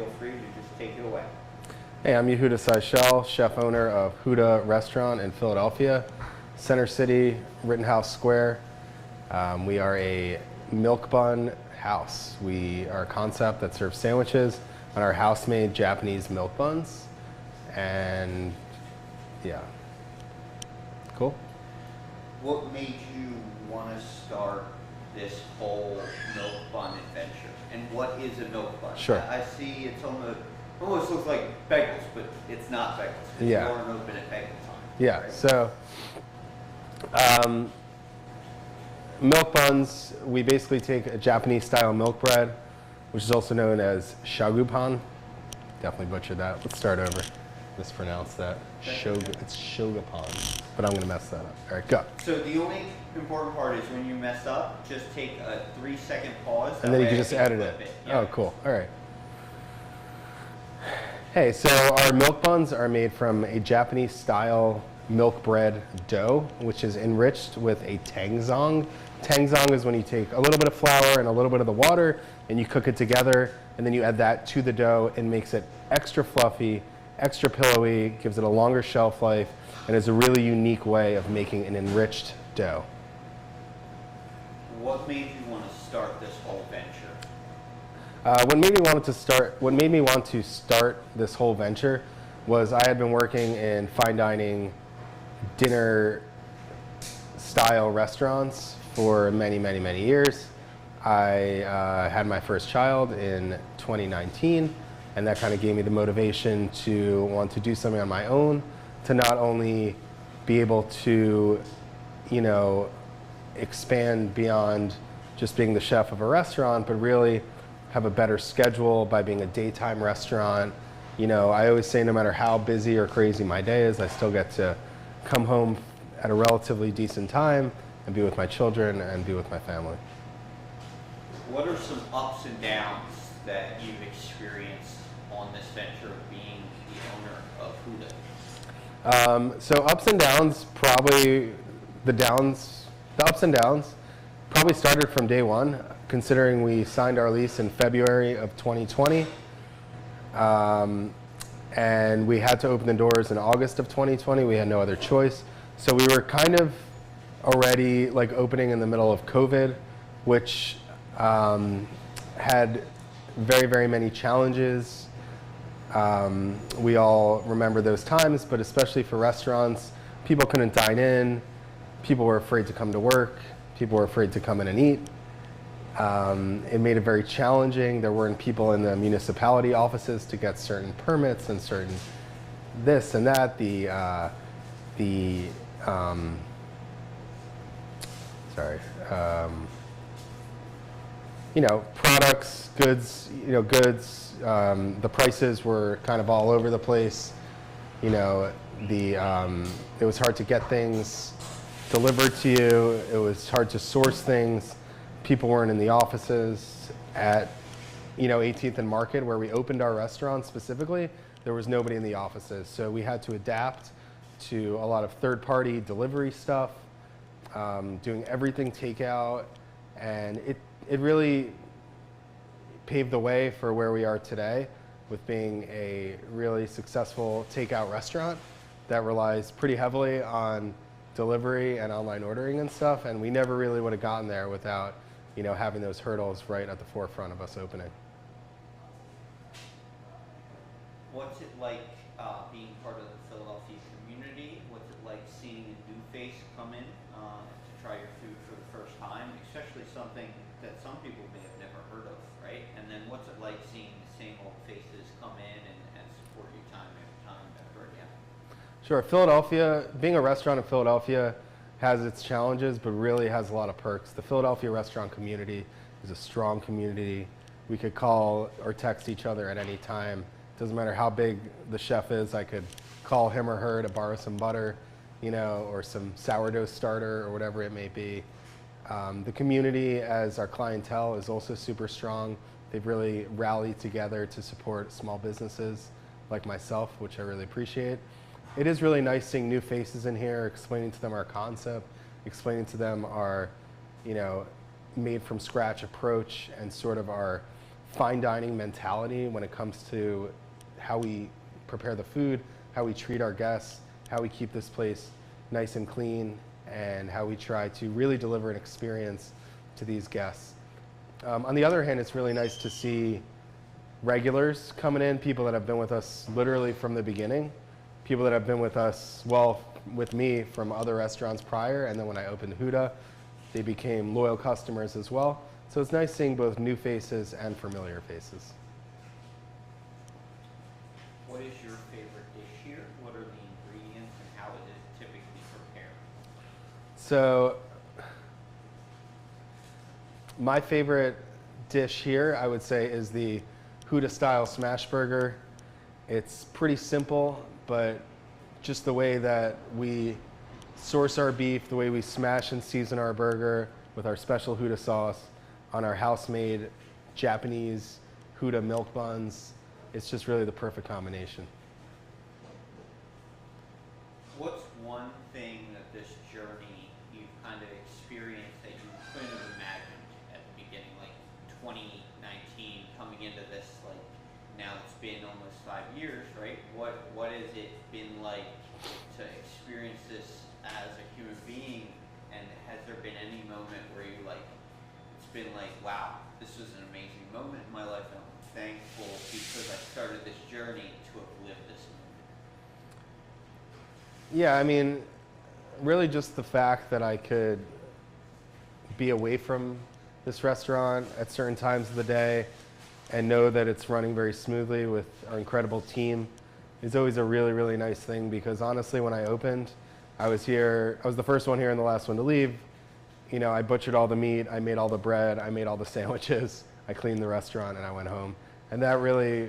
feel free to just take it away. Hey, I'm Huda Restaurant, chef owner of Huda Restaurant in Philadelphia, Center City, Rittenhouse Square. We are a milk bun house. We are a concept that serves sandwiches on our house-made Japanese milk buns. And yeah, cool. What made you want to start this whole milk bun adventure? And what is a milk bun? Sure. I see it's almost looks like bagels, but it's not bagels. Yeah. You aren't open at bagel time. Yeah, right? so milk buns, we basically take a Japanese style milk bread, which is also known as shagupan. Definitely butchered that. Let's start over. Mispronounce that. It's shogapan, but I'm gonna mess that up. All right, go. So the only important part is when you mess up, just take a 3-second pause. And then you can just edit it. Yeah. Oh, cool. All right. Hey, so our milk buns are made from a Japanese style milk bread dough, which is enriched with a tangzong. Tangzong is when you take a little bit of flour and a little bit of the water and you cook it together, and then you add that to the dough and makes it extra fluffy, extra pillowy, gives it a longer shelf life, and is a really unique way of making an enriched dough. What made you want to start this whole venture? What made me want to start this whole venture was I had been working in fine dining dinner style restaurants for many, many, many years. I had my first child in 2019, and that kind of gave me the motivation to want to do something on my own, to not only be able to, expand beyond just being the chef of a restaurant, but really have a better schedule by being a daytime restaurant. I always say no matter how busy or crazy my day is, I still get to come home at a relatively decent time and be with my children and be with my family. What are some ups and downs that you've experienced on this venture of being the owner of Huda? So ups and downs, probably the ups and downs probably started from day one, considering we signed our lease in February of 2020. And we had to open the doors in August of 2020. We had no other choice. So we were kind of already like opening in the middle of COVID, which had very, very many challenges. We all remember those times, but especially for restaurants, people couldn't dine in. People were afraid to come to work. People were afraid to come in and eat. It made it very challenging. There weren't people in the municipality offices to get certain permits and certain this and that. Products, goods, the prices were kind of all over the place. It was hard to get things delivered to you. It was hard to source things. People weren't in the offices at 18th and Market, where we opened our restaurant specifically. There was nobody in the offices, so we had to adapt to a lot of third-party delivery stuff, doing everything takeout, and it really paved the way for where we are today, with being a really successful takeout restaurant that relies pretty heavily on delivery and online ordering and stuff, and we never really would have gotten there without having those hurdles right at the forefront of us opening. What's it like being part of the Philadelphia community? What's it like seeing a new face come in to try your food for the first time, especially something that some people may have never heard of, right? And then what's it like seeing the same old faces come in and support you time after time ever again? Sure. Philadelphia, being a restaurant in Philadelphia has its challenges, but really has a lot of perks. The Philadelphia restaurant community is a strong community. We could call or text each other at any time. Doesn't matter how big the chef is, I could call him or her to borrow some butter, or some sourdough starter or whatever it may be. The community, as our clientele, is also super strong. They've really rallied together to support small businesses like myself, which I really appreciate. It is really nice seeing new faces in here, explaining to them our concept, explaining to them our, made from scratch approach and sort of our fine dining mentality when it comes to how we prepare the food, how we treat our guests, how we keep this place nice and clean, and how we try to really deliver an experience to these guests. On the other hand, it's really nice to see regulars coming in, people that have been with us literally from the beginning, people that have been with us, well, with me from other restaurants prior, and then when I opened Huda, they became loyal customers as well. So it's nice seeing both new faces and familiar faces. What is your favorite dish here? What are the ingredients and how it is typically prepared? So my favorite dish here, I would say, is the Huda style smash burger. It's pretty simple, but just the way that we source our beef, the way we smash and season our burger with our special Huda sauce on our house-made Japanese Huda milk buns, it's just really the perfect combination. What's one thing that this journey you've kind of experienced that you couldn't have imagined at the beginning, like 2019, coming into this, like now it's been almost 5 years, right? What has it been like to experience this as a human being, and has there been any moment where you like, it's been like, wow, this was an amazing moment in my life, and I'm thankful because I started this journey to have lived this moment? Yeah, I mean, really just the fact that I could be away from this restaurant at certain times of the day and know that it's running very smoothly with our incredible team is always a really, really nice thing, because honestly, when I opened, I was the first one here and the last one to leave. You know, I butchered all the meat, I made all the bread, I made all the sandwiches, I cleaned the restaurant, and I went home. And that really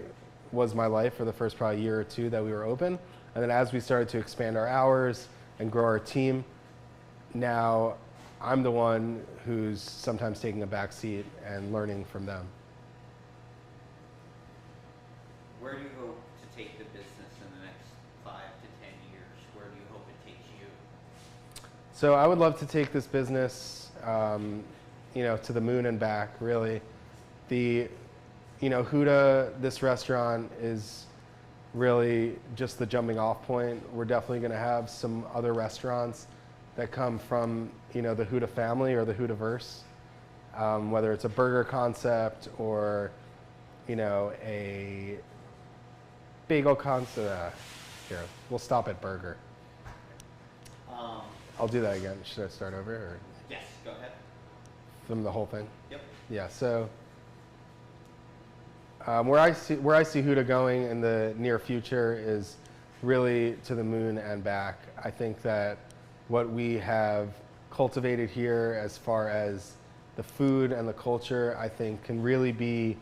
was my life for the first probably year or two that we were open. And then as we started to expand our hours and grow our team, now I'm the one who's sometimes taking a back seat and learning from them. Where do you hope to take the business in the next 5 to 10 years? Where do you hope it takes you? So I would love to take this business, you know, to the moon and back, really. Huda, this restaurant is really just the jumping off point. We're definitely going to have some other restaurants that come from, the Huda family or the Hudaverse, whether it's a burger concept or, a bagel concept. Here, we'll stop at burger. I'll do that again. Should I start over? Or Yes, go ahead. from the whole thing? Yep. Yeah, so where I see Huda going in the near future is really to the moon and back. I think that what we have cultivated here as far as the food and the culture, I think can really be,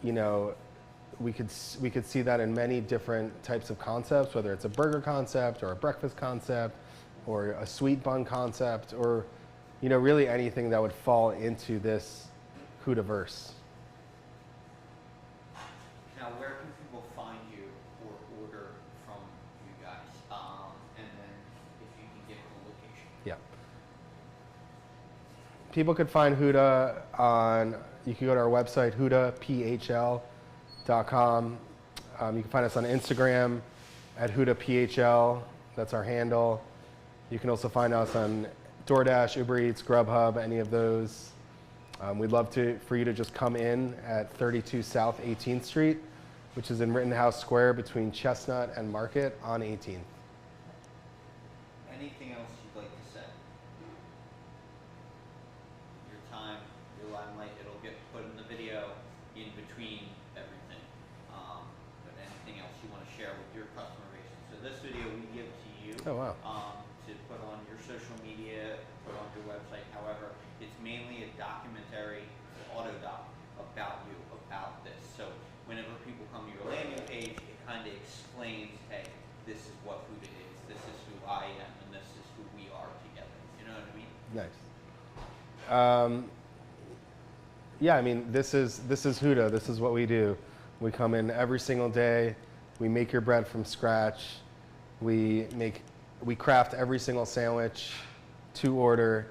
we could see that in many different types of concepts, whether it's a burger concept or a breakfast concept or a sweet bun concept, or really anything that would fall into this Hudaverse. Now, where can people find you or order from you guys? And then if you can give them a location. Yeah. People could find Huda you can go to our website, hudaphl.com. You can find us on Instagram at hudaphl. That's our handle. You can also find us on DoorDash, Uber Eats, Grubhub, any of those. We'd love for you to just come in at 32 South 18th Street, which is in Rittenhouse Square between Chestnut and Market on 18th. Anything else you'd like to say? Your time, your limelight, it'll get put in the video in between everything. But anything else you want to share with your customer base? So this video we give to you. Oh, wow. To put on your social media, put on your website. However, it's mainly a documentary, auto doc about you, about this. So whenever people come to your landing page, it kind of explains, hey, this is what Huda is, this is who I am, and this is who we are together. You know what I mean? Nice. Yeah, I mean, this is Huda. This is what we do. We come in every single day. We make your bread from scratch. We craft every single sandwich to order.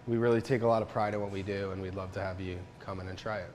We really take a lot of pride in what we do, and we'd love to have you come in and try it.